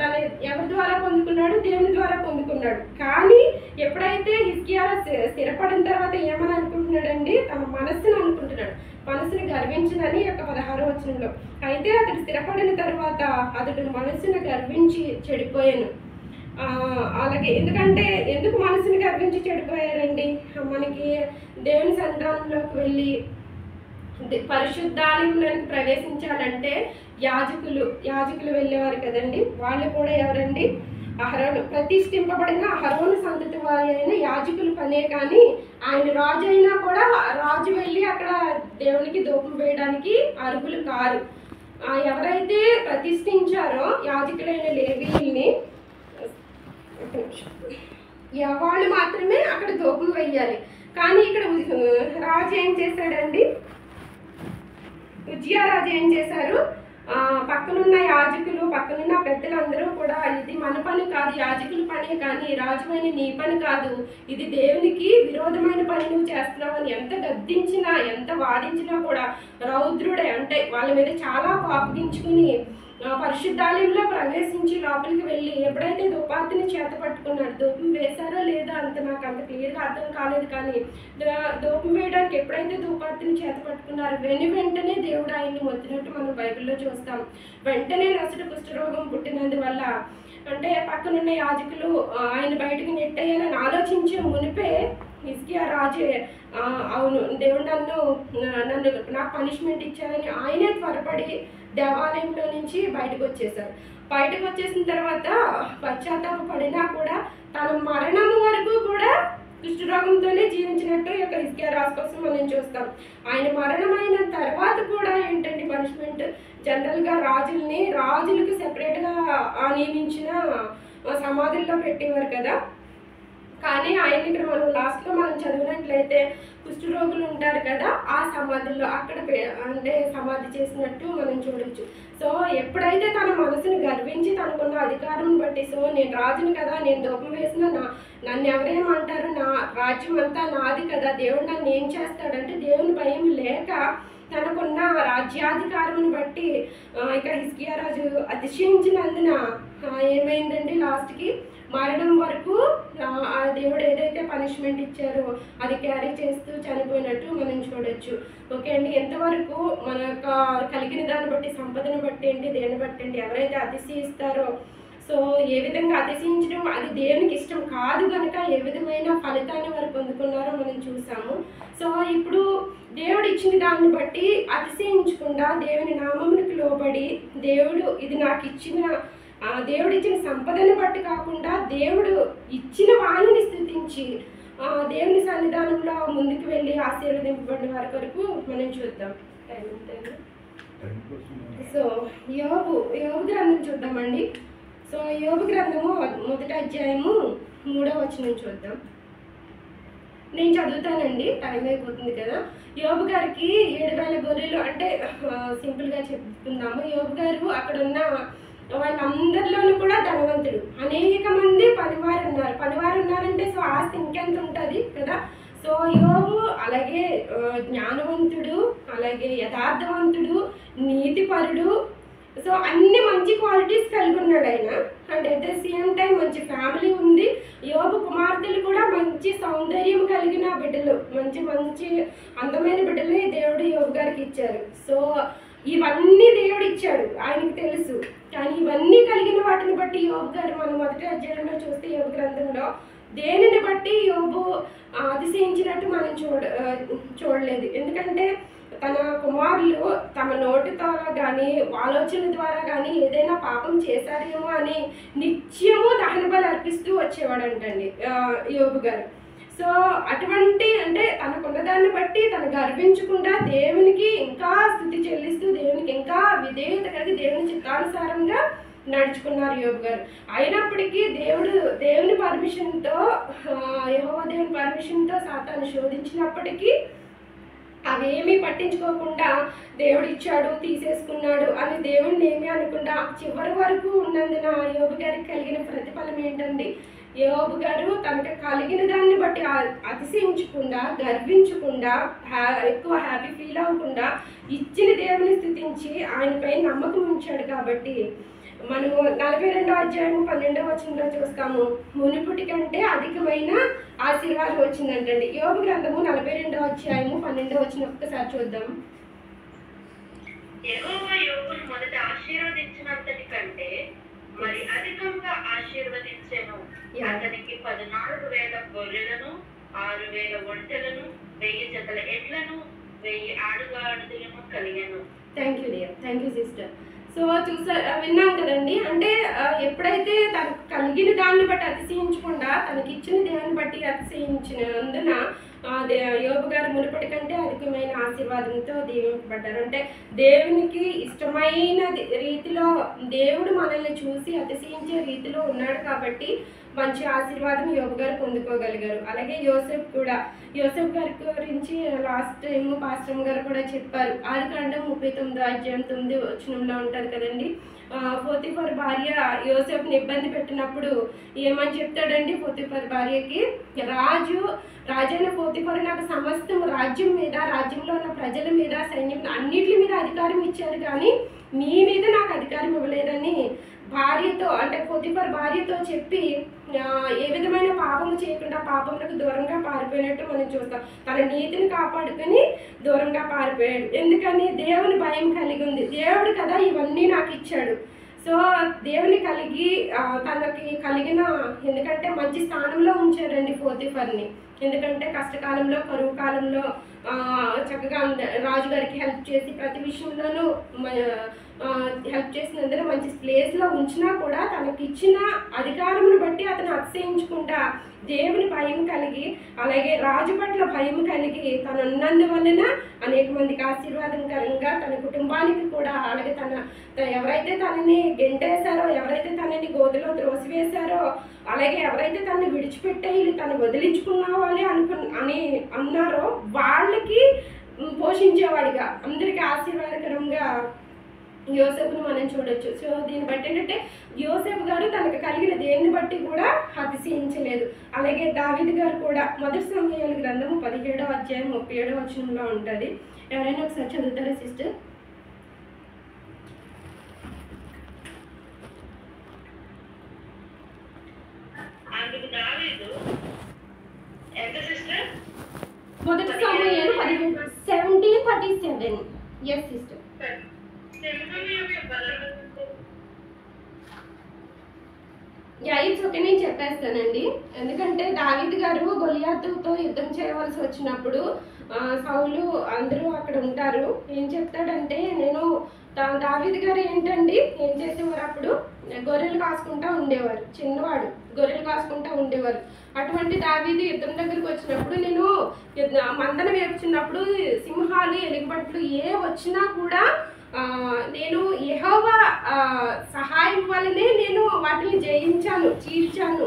తన ఎవరి ద్వారా పొందుకున్నాడు? దేవుని ద్వారా పొందుకున్నాడు. కానీ ఎప్పుడైతే హిజ్కియా స్థిరపడిన తర్వాత ఏమని అనుకుంటున్నాడండి? తన మనస్సును అనుకుంటున్నాడు. మనసును గర్వించిందని 16వ వచనంలో. అయితే అతడు స్థిరపడిన తర్వాత అతడు మనస్సును గర్వించి చెడిపోయాను. అలాగే ఎందుకు మనసుని గర్వించి చెడిపోయారండి? మనకి దేవుని సన్నిధానంలోకి వెళ్ళి పరిశుద్ధాలయంలోకి ప్రవేశించాలంటే యాజకులు వెళ్ళేవారు కదండి. వాళ్ళు కూడా ఎవరండి? అహరోను. ప్రతిష్ఠింపబడిన అహరోను సంతతి వారి అయిన యాజకుల పనే కానీ ఆయన రాజు అయినా కూడా రాజు వెళ్ళి అక్కడ దేవునికి ధూపం వేయడానికి అర్హులు కారు. ఎవరైతే ప్రతిష్ఠించారో యాజకులైన లేవీయుల్ని వాళ్ళు మాత్రమే అక్కడ ధూపం వేయాలి. కానీ ఇక్కడ రాజు ఏం చేశాడండి? ఉజ్జియా రాజు ఏం చేశారు? పక్కనున్న యాజకులు, పక్కనున్న పెద్దలందరూ కూడా ఇది మన పని కాదు, యాజకుల పనే కానీ రాజుమైన నీ పని కాదు, ఇది దేవునికి విరోధమైన పని నువ్వు చేస్తున్నావు అని ఎంత గద్దించినా, ఎంత వాదించినా కూడా రౌద్రుడే అంటే వాళ్ళ మీద చాలా కోపగించుకుని పరిశుద్ధాలయంలో ప్రవేశించి లోపలికి వెళ్ళి ఎప్పుడైతే ధూపార్తిని చేత పట్టుకున్నాడు, ధూపం వేశారో లేదా నాకు అంత క్లియర్గా అర్థం కాలేదు, కానీ ధూపం వేయడానికి ఎప్పుడైతే ధూపార్తిని చేత పట్టుకున్నారో వెంటనే దేవుడు ఆయన్ని మొత్తినట్టు మనం బైబిల్లో చూస్తాం. వెంటనే నొసట కుష్ఠరోగం పుట్టినందువల్ల అంటే పక్కనున్న యాజకులు ఆయన బయటకు నెట్టేయాలని ఆలోచించే మునిపే హిజ్కియా రాజే అవును దేవుడు నాకు పనిష్మెంట్ ఇచ్చారని ఆయనే త్వరపడి దేవాలయంలో నుంచి బయటకు వచ్చేసారు. బయటకు వచ్చేసిన తర్వాత పశ్చాత్తాపడినా కూడా తన మరణం వరకు కూడా కుష్ఠరోగంతోనే జీవించినట్టు ఈ యొక్క హిజ్కియా రాజు కోసం మనం చూస్తాం. ఆయన మరణమైన తర్వాత కూడా ఏంటంటే పనిష్మెంట్ జనరల్గా రాజులకు సెపరేట్గా నియమించిన సమాధుల్లో పెట్టేవారు కదా. కానీ ఆయన ఇక్కడ మనం లాస్ట్లో మనం చదివినట్లయితే కుష్ఠరోగులు ఉంటారు కదా, ఆ సమాధుల్లో అక్కడ అంటే సమాధి చేసినట్టు మనం చూడొచ్చు. సో ఎప్పుడైతే తన మనసుని గర్వించి తనకున్న అధికారం బట్టి సో నేను రాజుని కదా, నేను ధూపం వేసిన నన్ను ఎవరేమంటారు, నా రాజ్యం అంతా నాది కదా, దేవుడు నన్ను ఏం చేస్తాడంటే దేవుని భయం లేక తనకున్న రాజ్యాధికారం బట్టి ఇక హిజ్కియా రాజు అతిశయించినందున ఏమైందండి లాస్ట్కి మరణం వరకు ఆ దేవుడు ఏదైతే పనిష్మెంట్ ఇచ్చారో అది క్యారీ చేస్తూ చనిపోయినట్టు మనం చూడొచ్చు. ఓకే అండి, ఎంతవరకు మన యొక్క కలిగిన దాన్ని బట్టి సంపదను బట్టి ఏంటి దేన్ని బట్టి ఏంటి ఎవరైతే అతిశయిస్తారో సో ఏ విధంగా అతిశయించడం అది దేవునికి ఇష్టం కాదు కనుక ఏ విధమైన ఫలితాన్ని వారు పొందుకున్నారో మనం చూసాము. సో ఇప్పుడు దేవుడు ఇచ్చిన దాన్ని బట్టి అతిశయించకుండా దేవుని నామమునికి లోబడి దేవుడు ఇది నాకు ఇచ్చిన దేవుడు ఇచ్చిన సంపదను బట్టి కాకుండా దేవుడు ఇచ్చిన వాణిని స్థుతించి దేవుని సన్నిధానంలో ముందుకు వెళ్ళి ఆశీర్వదింపబడిన వారి వరకు మనం చూద్దాం. సో యోబు గ్రంథం చూద్దామండి. సో యోబు గ్రంథము 1వ అధ్యాయము 3వ వచనం చూద్దాం. నేను చదువుతానండి, టైం అయిపోతుంది కదా. యోబు గారికి 7000 గొర్రెలు అంటే సింపుల్గా చెప్పుకుందాము. యోబు గారు అక్కడ ఉన్న వాళ్ళందరిలోనూ కూడా ధనవంతుడు. అనేక మంది పనివారు ఉన్నారంటే సో ఆస్తి ఇంకెంత ఉంటుంది కదా. సో యోబు అలాగే జ్ఞానవంతుడు, అలాగే యథార్థవంతుడు, నీతిపరుడు, సో అన్ని మంచి క్వాలిటీస్ కలిగి ఉన్నాడు ఆయన. And at the same time మంచి ఫ్యామిలీ ఉంది. యోబు కుమార్తెలు కూడా మంచి సౌందర్యం కలిగిన బిడ్డలు, మంచి అందమైన బిడ్డలే దేవుడు యోబు గారికి ఇచ్చారు. సో ఇవన్నీ దేవుడు ఇచ్చాడు, ఆయనకు తెలుసు. కానీ ఇవన్నీ కలిగిన వాటిని బట్టి యోబు గారు మనం 1వ అధ్యాయంలో చూస్తే యోబు గ్రంథంలో దేనిని బట్టి యోబు అతిశయించినట్టు మనం చూడలేదు. ఎందుకంటే తన కుమారులు తమ నోటి ద్వారా కానీ ఆలోచన ద్వారా కానీ ఏదైనా పాపం చేశారేమో అని నిత్యము దహన బలి అర్పిస్తూ వచ్చేవాడంటండి యోబు గారు. సో అటువంటి అంటే తనకున్న దాన్ని బట్టి తను గర్వించకుండా దేవునికి ఇంకా స్తుతి చెల్లిస్తూ దేవునికి ఇంకా విధేయత కలిగి దేవుని చిత్తానుసారంగా నడుచుకున్నారు యోబు గారు. అయినప్పటికీ దేవుని పర్మిషన్తో యెహోవా దేవుని పర్మిషన్తో సాతాను శోధించినప్పటికీ అవేమీ పట్టించుకోకుండా దేవుడు ఇచ్చాడు తీసేసుకున్నాడు అని దేవుడిని ఏమీ అనకుండా చివరి వరకు ఉన్నందున యోబు గారికి కలిగిన ప్రతిఫలం ఏంటండి? యోబు గారు తనకు కలిగిన దాన్ని బట్టి అతిశయించకుండా గర్వించకుండా ఎక్కువ హ్యాపీ ఫీల్ అవ్వకుండా ఇచ్చిన దేవుని స్తుతించి ఆయనపై నమ్మకం ఉంచాడు. కాబట్టి మనము 42వ అధ్యాయం 12వ వచనంలో చూస్తాము, మునుపటి కంటే అధికమైన ఆశీర్వాదం వచ్చిందంటండి. యోబు గ్రంథము 42వ అధ్యాయము 12వ వచనం ఒక్కసారి చూద్దాం. యెహోవా యోబును మొదట ఆశీర్వదించినంతటి కంటే మరి అధికంగా ఆశీర్వదించెను. అతనికి 14,000 గొర్రెలను, 6,000 ఒంటెలను, 1000 జతల ఎడ్లను, 1000 ఆడుగాడిదలను కలిగెను. Thank you dear, thank you sister. So విన్నాం కదండి. అంటే ఎప్పుడైతే తనకు కలిగిన దాన్ని బట్టి అతిశయించకుండా తనకి ఇచ్చిన దేవుని బట్టి అతిశయించినందున యోబు గారు మునుపటి కంటే అధికమైన ఆశీర్వాదంతో దీవింపబడ్డారు. అంటే దేవునికి ఇష్టమైన రీతిలో దేవుడు మనల్ని చూసి అతిశయించే రీతిలో ఉన్నాడు కాబట్టి మంచి ఆశీర్వాదం యోబు గారు పొందుకోగలిగారు. అలాగే యోసేపు గారి గురించి లాస్ట్ టైం పాస్టర్ గారు కూడా చెప్పారు. ఆదికాండం 39వ అధ్యాయం 9వ వచనంలో ఉంటారు కదండి. పోతీఫర్ భార్య యోసేపుని ఇబ్బంది పెట్టినప్పుడు ఏమని చెప్తాడండి పోతీఫర్ భార్యకి, రాజైన పోతీఫర్ నాకు సమస్తం రాజ్యం మీద, రాజ్యంలో ఉన్న ప్రజల మీద, సైన్యం అన్నిటి మీద అధికారం ఇచ్చారు కానీ మీ మీద నాకు అధికారం ఇవ్వలేదని భార్యతో అంటే పోతీఫర్ భార్యతో చెప్పి ఏ విధమైన పాపము చేయకుండా పాపములకు దూరంగా పారిపోయినట్టు మనం చూస్తాం. తన నీతిని కాపాడుకొని దూరంగా పారిపోయాడు. ఎందుకని? దేవుని భయం కలిగి ఉంది. దేవుడు కదా ఇవన్నీ నాకు ఇచ్చాడు. సో దేవుని కలిగి తనకి కలిగిన ఎందుకంటే మంచి స్థానంలో ఉంచారండి పోతీఫర్ని. ఎందుకంటే కష్టకాలంలో కరువు కాలంలో చక్కగా రాజుగారికి హెల్ప్ చేసి ప్రతి విషయంలోనూ హెల్ప్ చేసినందున మంచి ప్లేస్లో ఉంచినా కూడా తనకి ఇచ్చిన అధికారమును బట్టి అతను అతిశయించకుండా దేవుని భయం కలిగి అలాగే రాజు పట్ల భయం కలిగి తను ఉన్నందువలన అనేక మందికి ఆశీర్వాదకరంగా తన కుటుంబానికి కూడా అలాగే ఎవరైతే తనని గెంటేశారో, ఎవరైతే తనని గోతిలో త్రోసివేశారో, అలాగే ఎవరైతే తనని విడిచిపెట్టేయాలి తను వదిలించుకున్నావాలి అని అన్నారో వాళ్ళకి పోషించేవాడిగా అందరికీ ఆశీర్వాదకరంగా యోసేపుని మనం చూడొచ్చు. సో దీన్ని బట్టి ఏంటంటే యోసేపు గారు తనకు కలిగిన దేన్ని బట్టి కూడా అతిశయించలేదు. అలాగే దావీదు గారు కూడా మొదటి సమూయేలు గ్రంథము 17వ అధ్యాయం 37వ వచనంలో ఉంటుంది. ఎవరైనా ఒకసారి చదువుతారా సిస్టర్? అందుకు దావీదు ఎంత సిస్టర్? మొదటి సమూయేలు 17:37. Yes sister. ఇట్స్ ఓకే, నేను చెప్పేస్తానండి. ఎందుకంటే దావీదు గారు గొలియాతుతో యుద్ధం చేయవలసి వచ్చినప్పుడు సౌలు అందరూ అక్కడ ఉంటారు. ఏం చెప్తాడంటే దావీదు గారు ఏంటండి ఏం చేసేవారు, అప్పుడు గొర్రెలు కాసుకుంటా ఉండేవారు, చిన్నవాడు గొర్రెలు కాసుకుంటా ఉండేవారు. అటువంటి దావీదు యుద్ధం దగ్గరికి వచ్చినప్పుడు నేను మందన వేపుచున్నప్పుడు సింహాలు ఎలుగుబంట్లు ఏ వచ్చినా కూడా నేను యెహోవా సహాయం వల్లనే నేను వాటిని జయించాను, చీల్చాను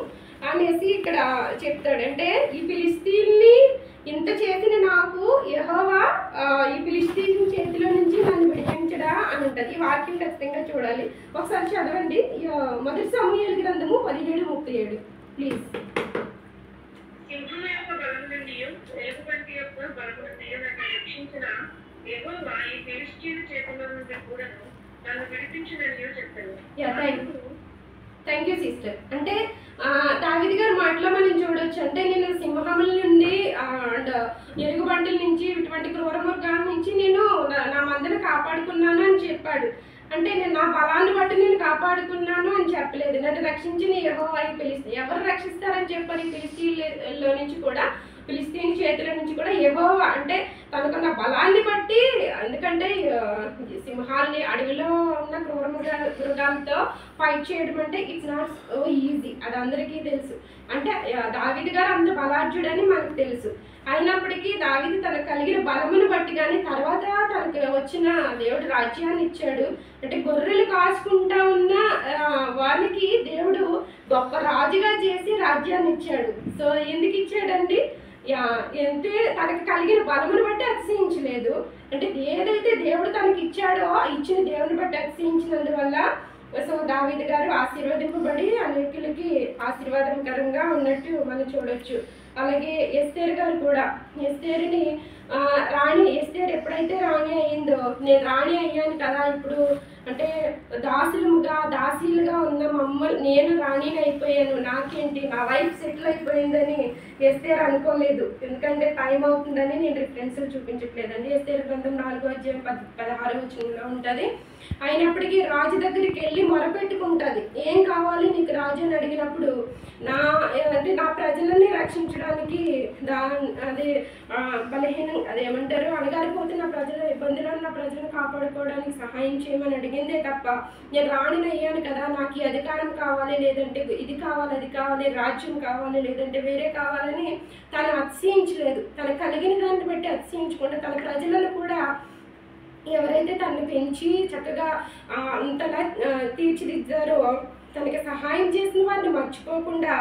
అనేసి ఇక్కడ చెప్తాడు. అంటే ఈ ఫిలిస్తీన్ని ఇంత చేసిన నాకు యెహోవా ఈ ఫిలిస్తీన్ చేతిలో నుంచి నన్ను విడిపించడా అని ఉంటుంది. ఈ వాక్యం ఖచ్చితంగా చూడాలి. ఒకసారి చదవండి మొదటి సమూయేలు గ్రంథము 17:37 ప్లీజ్. సింహం యొక్క బలం నుండి రేగుబంటి యొక్క బలం నుండి నన్ను రక్షించిన యెహోవా ఈ ఫిలిష్తీయుల చేతిలో నుండి కూడా నన్ను విడిపించినని చెప్పాను. Thank you sister. అంటే దావీదు గారి మాటలో మనం చూడొచ్చు. అంటే నేను సింహముల నుండి అండ్ ఎలుగుబంటుల నుంచి ఇటువంటి క్రూర మృగాల నుంచి నేను నా మందను కాపాడుకున్నాను అని చెప్పాడు. అంటే నేను నా బలాన్ని బట్టి నేను కాపాడుకున్నాను అని చెప్పలేదు. నన్ను రక్షించిన యెహోవా ఈ ఫిలిస్తీన్ ఎవరు రక్షిస్తారని చెప్పారు. ఈ ఫిలిస్తీన్లో నుంచి కూడా ఫిలిస్తీన్ చేతుల నుంచి కూడా యెహోవా అంటే తనకున్న బలాన్ని బట్టి బట్టి, ఎందుకంటే సింహాల్ని అడవిలో ఉన్న క్రూర మృగాలతో ఫైట్ చేయడం అంటే ఇట్స్ నాట్ సో ఈజీ, అది అందరికీ తెలుసు. అంటే దావీదు గారు అంత బలాఢ్యుడని మనకు తెలుసు. అయినప్పటికీ దావీదు తనకు కలిగిన బలమును బట్టి కానీ తర్వాత తనకు వచ్చిన దేవుడు రాజ్యాన్ని ఇచ్చాడు. అంటే గొర్రెలు కాసుకుంటా ఉన్న వారికి దేవుడు గొప్ప రాజుగా చేసి రాజ్యాన్ని ఇచ్చాడు. సో ఎందుకు ఇచ్చాడండి? అంటే తనకు కలిగిన బలమును బట్టి అతిశయించలేదు. అంటే ఏదైతే దేవుడు తనకి ఇచ్చాడో ఇచ్చిన దేవుని బట్టి అతిశయించినందువల్ల సో దావీదు గారు ఆశీర్వదింపబడి అనేకులకి ఆశీర్వాదకరంగా ఉన్నట్టు మనం చూడొచ్చు. అలాగే ఎస్తేరు గారు కూడా, ఎస్తేరుని రాణి, ఎస్తేరు ఎప్పుడైతే రాణి అయ్యిందో, నేను రాణి అయ్యాను కదా, ఇప్పుడు అంటే దాసీలుగా ఉన్న మమ్మల్ని నేను రాణిని అయిపోయాను, నాకేంటి నా లైఫ్ సెటిల్ అయిపోయిందని ఎస్తేరు అనుకోలేదు. ఎందుకంటే టైం అవుతుందని నేను రిఫరెన్స్లు చూపించట్లేదండి. ఎస్తేరు గ్రంథం 4వ అధ్యాయం 16వ వచనంలో ఉంటుంది. అయినప్పటికీ రాజు దగ్గరికి వెళ్ళి మొరపెట్టుకుంటుంది. ఏం కావాలి నీకు రాజు అని అడిగినప్పుడు, నా ప్రజలని రక్షించడానికి అదే అదేమంటారు అణగారిపోతున్న ప్రజల ఇబ్బందులు ఉన్న ప్రజలను కాపాడుకోవడానికి సహాయం చేయమని అడిగిందే తప్ప నేను రాణిని అయ్యాను కదా, నాకు ఈ అధికారం కావాలి, లేదంటే ఇది కావాలి, అది కావాలి, రాజ్యం కావాలి, లేదంటే వేరే కావాలని తను అతిశయించలేదు. తనకు కలిగిన దాన్ని బట్టి అతిశయించకుండా తన ప్రజలను కూడా ఎవరైతే తనని పెంచి చక్కగా అంతలా తీర్చిదిద్దారో తనకి సహాయం చేసిన వారిని మర్చిపోకుండా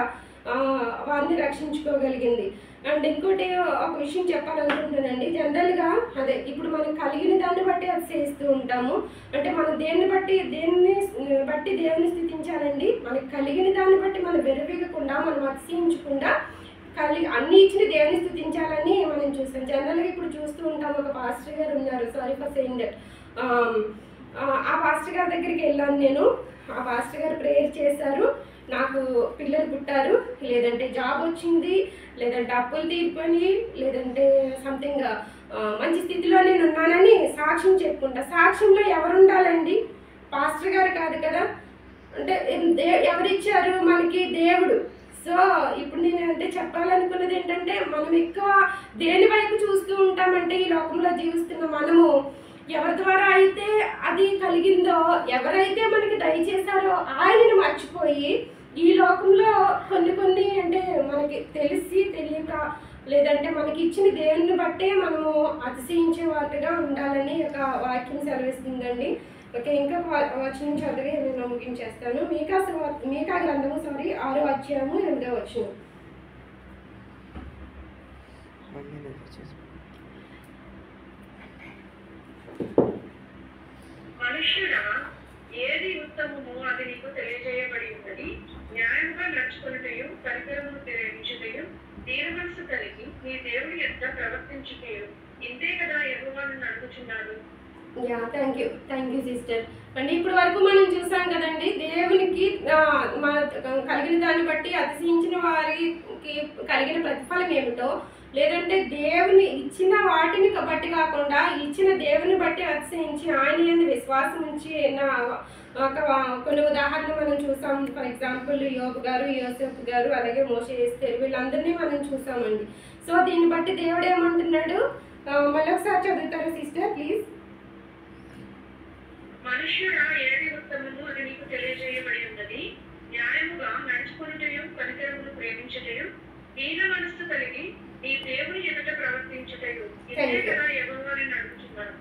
వారిని రక్షించుకోగలిగింది. అండ్ ఇంకోటి ఒక విషయం చెప్పాలనుకుంటున్నానండి. జనరల్గా అదే ఇప్పుడు మనం కలిగిన దాన్ని బట్టి అతిశయిస్తూ ఉంటాము. అంటే మనం దేన్ని బట్టి దేవుని స్థుతించాలండి. మనకు కలిగిన దాన్ని బట్టి మనం వెరవీగకుండా, మనం అతిశయించకుండా అన్ని ఇచ్చిన దేవుని స్థుతించాలని మనం చూస్తాం. జనరల్గా ఇప్పుడు చూస్తూ ఉంటాం. ఒక పాస్టర్ గారు ఉన్నారు, సారీ ఫర్ సేయింగ్ దట్. ఆ పాస్టర్ గారి దగ్గరికి వెళ్ళాను నేను. ఆ పాస్టర్ గారు ప్రేయర్ చేశారు, నాకు పిల్లలు పుట్టారు, లేదంటే జాబ్ వచ్చింది, లేదంటే అప్పులు తీరిపోయి, లేదంటే సంథింగ్ మంచి స్థితిలో నేను ఉన్నానని సాక్ష్యం చెప్పుకుంటా. సాక్ష్యంలో ఎవరు ఉండాలండి? పాస్టర్ గారు కాదు కదా. అంటే ఎవరిచ్చారు మనకి? దేవుడు. సో ఇప్పుడు నేను అంటే చెప్పాలనుకున్నది ఏంటంటే, మనం ఎక్కువ దేని వైపు చూస్తూ ఉంటామంటే, ఈ లోకంలో జీవిస్తున్న మనము ఎవరి ద్వారా అయితే అది కలిగిందో, ఎవరైతే మనకి దయచేశారో ఆయనని మర్చిపోయి ఈ లోకంలో కొన్ని అంటే మనకి తెలిసి తెలియక, లేదంటే మనకి ఇచ్చిన దేవుని బట్టే మనము అతిశయించే వాటిగా ఉండాలని ఒక వాక్యం సెలవిస్తుందండి. ఓకే, ఇంకా వచనం చదివి నేను ముగించేస్తాను. మీకా గ్రంథము 6వ అధ్యాయము 8వ వచనం. మనుష్యుడా, ఏది ఉత్తమమో అది నీకు తెలియజేయబడి ఉన్నది. న్యాయంగా నడుచుకున్నటయు, కనికరమును ప్రేమించుటయు, దీన మనసు కలిగి నీ దేవుని యొద్ద ప్రవర్తించుటయు, ఇంతే కదా యెహోవాను అడుగుచున్నాడు. Thank you sister. అంటే ఇప్పుడు వరకు మనం చూసాం కదండి, దేవునికి కలిగిన దాన్ని బట్టి అతిశయించిన వారికి కలిగిన ప్రతిఫలం ఏమిటో, లేదంటే దేవుని ఇచ్చిన వాటిని బట్టి కాకుండా ఇచ్చిన దేవుని బట్టి అతిశయించి ఆయన యందు విశ్వాసం ఉంచి కొన్ని ఉదాహరణలు మనం చూసాం. ఫర్ ఎగ్జాంపుల్ యోబు గారు, యోసేపు గారు, అలాగే మోషే, ఎస్తేరు, వీళ్ళందరినీ మనం చూసామండి. సో దీన్ని బట్టి దేవుడు ఏమంటున్నాడు? మళ్ళీ ఒకసారి చదువుతారు సిస్టర్ ప్లీజ్. మనుష్యుడా, ఏది ఉత్తమము అది నీకు తెలియజేయబడి ఉన్నది. న్యాయముగా నడుచుకున్నటయు, కనికరమును ప్రేమించుటయు, దీన మనస్సు కలిగి నీ దేవుని ఎదుట ప్రవర్తించుటయు, ఇంతే కదా యెహోవాను అడుగుచున్నాడు.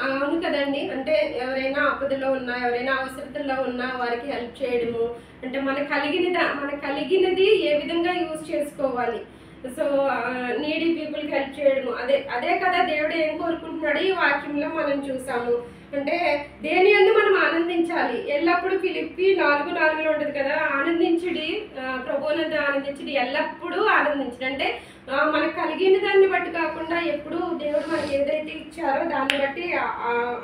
అవును కదండి. అంటే ఎవరైనా ఆపదలో ఉన్నా, ఎవరైనా అవసరతల్లో ఉన్నా వారికి హెల్ప్ చేయడము, అంటే మనకు కలిగినది ఏ విధంగా యూజ్ చేసుకోవాలి. సో నీడీ పీపుల్కి హెల్ప్ చేయడము, అదే కదా దేవుడు ఏం కోరుకుంటున్నాడు ఈ వాక్యంలో మనం చూసాము. అంటే దేని యందు మనం ఆనందించాలి ఎల్లప్పుడూ. ఫిలిప్పి 4:4 ఉంటుంది కదా, ఆనందించుడి, ప్రభువునందు ఆనందించుడి, ఎల్లప్పుడూ ఆనందించుడి. అంటే మనకు కలిగిన దాన్ని బట్టి కాకుండా ఎప్పుడు దేవుడు మనకి ఏదైతే ఇచ్చారో దాన్ని బట్టి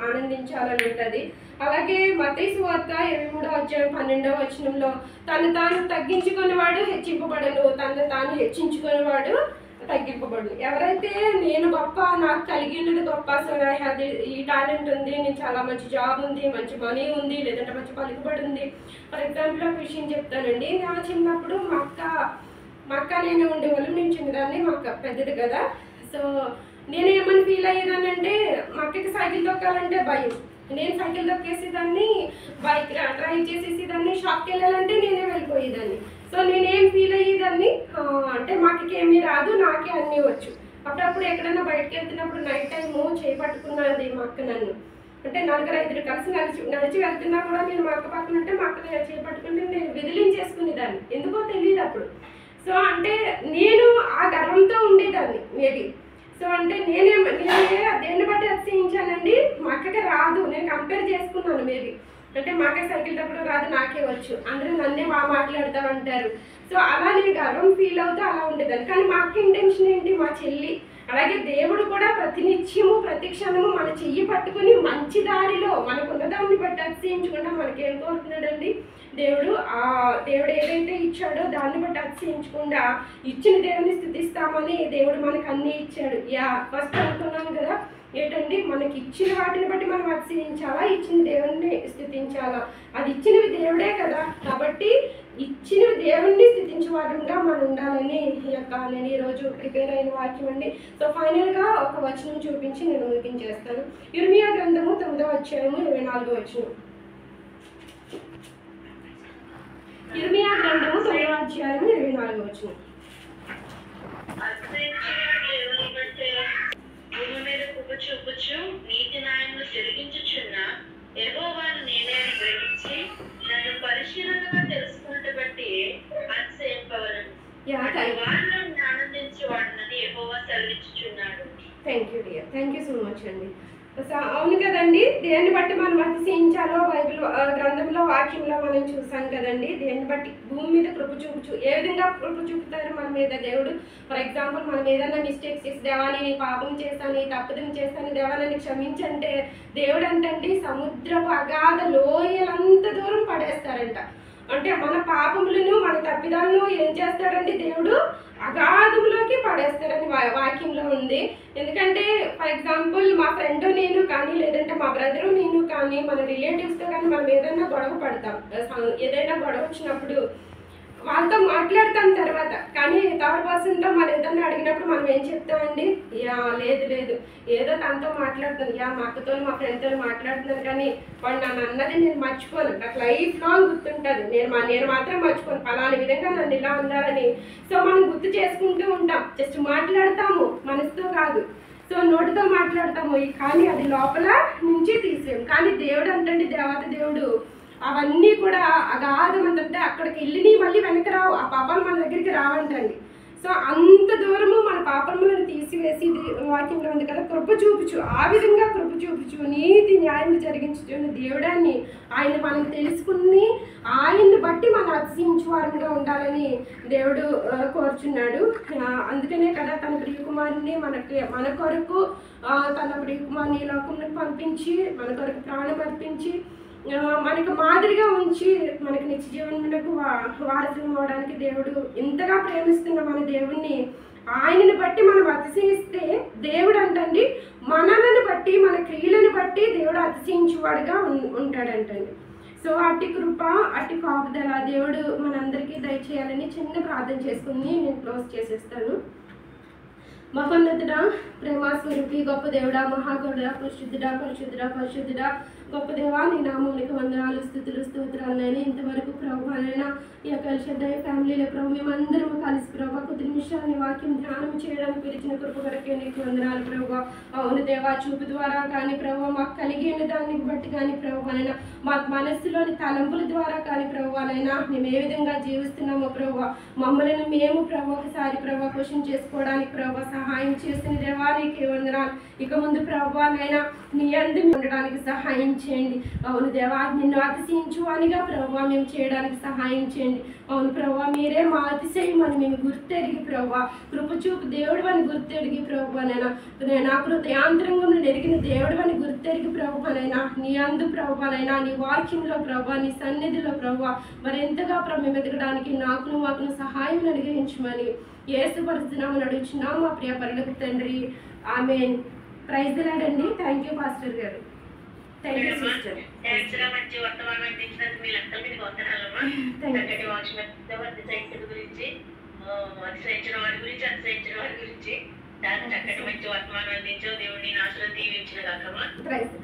ఆనందించాలని ఉంటుంది. అలాగే మత్తయి సువార్త 23వ అధ్యాయం 12వ వచనంలో, తను తాను తగ్గించుకునేవాడు హెచ్చింపబడను, తను తాను హెచ్చించుకునేవాడు తగ్గింపబడు. ఎవరైతే నేను గొప్ప, నాకు కలిగి ఉన్నది గొప్ప, ఈ టాలెంట్ ఉంది, నేను చాలా మంచి జాబ్ ఉంది, మంచి మనీ ఉంది, లేదంటే మంచి పలుకుబడి ఉంది. ఫర్ ఎగ్జాంపుల్ ఒక విషయం చెప్తానండి. నా చిన్నప్పుడు మా అక్క నేను ఉండేవాళ్ళు, నేను చిన్నదాన్ని, మా అక్క పెద్దది కదా. సో నేను ఏమని ఫీల్ అయ్యేదానంటే, అక్కకి సైకిల్ తొక్కాలంటే భయం. నేను సైకిల్ తొక్కేసేదాన్ని, బైక్ డ్రైవ్ చేసేసేదాన్ని, షాప్కి వెళ్ళాలంటే నేనే వెళ్ళిపోయేదాన్ని. సో నేనేం ఫీల్ అయ్యేదాన్ని అంటే మా అక్కకి ఏమీ రాదు, నాకే అన్నీ వచ్చు. అప్పుడప్పుడు ఎక్కడైనా బయటకు వెళ్తున్నప్పుడు నైట్ టైము చేపట్టుకున్నది మా అక్క నన్ను. అంటే 4-5 కలిసి నడిచి వెళ్తున్నా కూడా నేను మా అక్క పక్కన ఉంటే మా అక్క చేపట్టుకుంటే నేను విదిలించేసుకునేదాన్ని. ఎందుకో తెలియదు అప్పుడు. సో అంటే నేను ఆ గర్వంతో ఉండేదాన్ని మేబీ. సో అంటే నేనే దేన్ని బట్టి అతిశయించానండి, మా అక్కకి రాదు, నేను కంపేర్ చేసుకున్నాను మేబీ. అంటే మాకే సైకిల్ తప్పడం రాదు, నాకే వచ్చు, అందరూ నన్నే బాగా మాట్లాడుతూ ఉంటారు. సో అలా నేను గర్వం ఫీల్ అవుతూ అలా ఉండేదాన్ని. కానీ మా అక్క ఇంటెన్షన్ ఏంటి, మా చెల్లి అలాగే దేవుడు కూడా ప్రతినిత్యము ప్రతి క్షణము మన చెయ్యి పట్టుకుని మంచి దారిలో మనకున్న దాన్ని బట్టి అతిశయించకుండా మనకేం కోరుతున్నాడండి దేవుడు. దేవుడు ఏదైతే ఇచ్చాడో దాన్ని బట్టి అతిశయించకుండా ఇచ్చిన దేవుని స్థుతిస్తామని దేవుడు మనకు అన్నీ ఇచ్చాడు. ఫస్ట్ అనుకున్నాను కదా ఏంటండి, మనకి ఇచ్చిన వాటిని బట్టి మనం అతిశయించాలా, ఇచ్చిన దేవుణ్ణి స్థుతించాలా? అది ఇచ్చినవి దేవుడే కదా, కాబట్టి ఇచ్చిన దేవుణ్ణి స్థుతించే వారంగా మనం ఉండాలని నేను ఈరోజు ప్రిపేర్ అయిన వాక్యం అండి. సో ఫైనల్గా ఒక వచనం చూపించి నేను ముగించేస్తాను. ఇర్మియా గ్రంథము 9వ అధ్యాయము 24వ వచనం. ఇర్మియా గ్రంథము 9వ అధ్యాయము 24వ వచనం. భూమి మీద కృప చూపుచు నీతి న్యాయములు జరిగించుచున్న యెహోవాను నేనే అని గ్రహించి నన్ను పరిశీలనగా తెలుసుకున్నట్టు బట్టి అతిశయింపవలను. వారిలో ఆనందించి వాడినని యెహోవా సెలవిచ్చుచున్నాడు. Thank you dear, thank you so much అండి. అవును కదండి, దేన్ని బట్టి మనం అతిశయించాలో బైబిల్ గ్రంథంలో వాక్యంలో మనం చూసాం కదండి. దేన్ని బట్టి భూమి మీద కృప చూపుచు, ఏ విధంగా కృప చూపుతారు మన మీద దేవుడు? ఫర్ ఎగ్జాంపుల్ మనం ఏదైనా మిస్టేక్స్ చేసి దేవా నేను పాపం చేశాను, తప్పుదం చేశాను, దేవా నన్ను క్షమించంటే దేవుడు అంటండి సముద్రపు అగాధ లోయలంత దూరం పడేస్తారంట. అంటే మన పాపములను మన తప్పిదాలను ఏం చేస్తాడంటే దేవుడు అగాధంలోకి పడేస్తారని వాక్యంలో ఉంది. ఎందుకంటే ఫర్ ఎగ్జాంపుల్ మా ఫ్రెండ్ నేను కానీ, లేదంటే మా బ్రదరు నేను కానీ, మన రిలేటివ్స్తో కానీ మనం ఏదైనా గొడవ పడతాం. ఏదైనా గొడవ వచ్చినప్పుడు వాళ్ళతో మాట్లాడతాం తర్వాత, కానీ థర్డ్ పర్సన్తో మనం ఏదన్నా అడిగినప్పుడు మనం ఏం చెప్తామండి, లేదు ఏదో తనతో మాట్లాడుతాను, మా అక్కతో మా ఫ్రెండ్తో మాట్లాడుతున్నాను, కానీ వాడు నన్ను అన్నది నేను మర్చిపోను, నాకు లైఫ్ లాంగ్ గుర్తుంటుంది, నేను మాత్రం మర్చిపోను, ఫలాని విధంగా నన్ను ఇలా ఉండాలని. సో మనం గుర్తు చేసుకుంటూ ఉంటాం, జస్ట్ మాట్లాడతాము మనసుతో కాదు. సో నోటితో మాట్లాడతాము, కానీ అది లోపల నుంచి తీసేయం. కానీ దేవుడు అంటండి, దేవత దేవుడు అవన్నీ కూడా అగాధమంటే అక్కడికి వెళ్ళి మళ్ళీ వెనక్కి రావు, ఆ పాపాలు మన దగ్గరికి రావంటండి. సో అంత దూరము మన పాపములను తీసివేసి వాక్యంలో ఉంది కదా, కృప చూపుచు, ఆ విధంగా కృప చూపుచు నీతి న్యాయం జరిగించుతున్న దేవుడాన్ని ఆయన మనం తెలుసుకుని ఆయన్ని బట్టి మనం అతిశయించు వారంగా ఉండాలని దేవుడు కోరుచున్నాడు. అందుకనే కదా తన ప్రియకుమారుని మన కొరకు తన ప్రియకుమారుని లోకంలోకి పంపించి మన కొరకు ప్రాణం అర్పించి మనకు మాదిరిగా ఉంచి మనకి నిత్య జీవనమునకు వారసులు అవడానికి దేవుడు ఇంతగా ప్రేమిస్తున్న మన దేవుణ్ణి ఆయనను బట్టి మనం అతిశయిస్తే దేవుడు అంటండి మనలను బట్టి మన క్రియలను బట్టి దేవుడు అతిశయించేవాడుగా ఉంటాడంటండి. సో అట్టి కృప అట్టి కాపుదల దేవుడు మనందరికీ దయచేయాలని చిన్న ప్రార్థన చేసుకుని నేను క్లోజ్ చేసేస్తాను. మహోన్నతుడా, ప్రేమాస్వరూపి, గొప్ప దేవుడా, మహాగౌడా, పరిశుద్ధుడా గొప్ప దేవా, నీ నామమునికి వందనాలు, స్తుతులు, స్తోత్రాలు. నేను ఇంతవరకు ప్రభు అయినా ఈ యొక్క ఎల్షడాయి ఫ్యామిలీలో ప్రభు మేమందరం కలిసి ప్రభు కొద్ది నిమిషాలు నీ వాక్యం ధ్యానం చేయడానికి పిలిచిన కృప కొరకే నీకు వందనాలు ప్రభు. అవును దేవా, చూపు ద్వారా కానీ ప్రభు మాకు కలిగిన దాన్ని బట్టి కానీ ప్రభు అయినా మా మనస్సులోని తలంపుల ద్వారా కానీ ప్రభు అయినా మేము ఏ విధంగా జీవిస్తున్నామో ప్రభు మమ్మల్ని మేము ప్రభు ఒకసారి ప్రభు క్వశ్చన్ చేసుకోవడానికి ప్రభు సహాయం చేసిన దేవా నీకే వందనాలు. ఇక ముందు ప్రభువానైనా నీ యందు ఉండడానికి సహాయం చేయండి. అవును దేవా, నిన్ను అతిశయించు అనిగా ప్రభు మేము చేయడానికి సహాయం చేయండి. అవును ప్రభు, మీరే మా అతిశయం అని మేము గుర్తెరిగి ప్రభు కృపచూపు దేవుడు అని గుర్తెరిగి ప్రభు నా హృదయాంతరంగా ఎరిగిన దేవుడు అని గుర్తెరిగి ప్రభు అనైనా నీ అందు ప్రభు అనైనా నీ వాక్యంలో ప్రభు నీ సన్నిధిలో ప్రభు మరెంతగా మేము ఎదగడానికి మాకును సహాయం అనుగ్రహించమని యేసు పరిస్థితినామని అడుగుచున్నాం మా ప్రియ పరలోక తండ్రి. ఆమేన్. ప్రైజ్ ది లార్డ్ అండి. థ్యాంక్ యూ పాస్టర్ గారు. Thank you sister. మంచి వర్తమానం అందించినందుకు మీ లెక్కల మీద వందనాలమ్మా. చక్కటి వాక్యం గురించి అతిశయించిన వారి గురించి చాలా చక్కటి మంచి వర్తమానం అందించావు. దేవుడిని ఆశీర్వదించిన గాకమ్మా. ప్రైజ్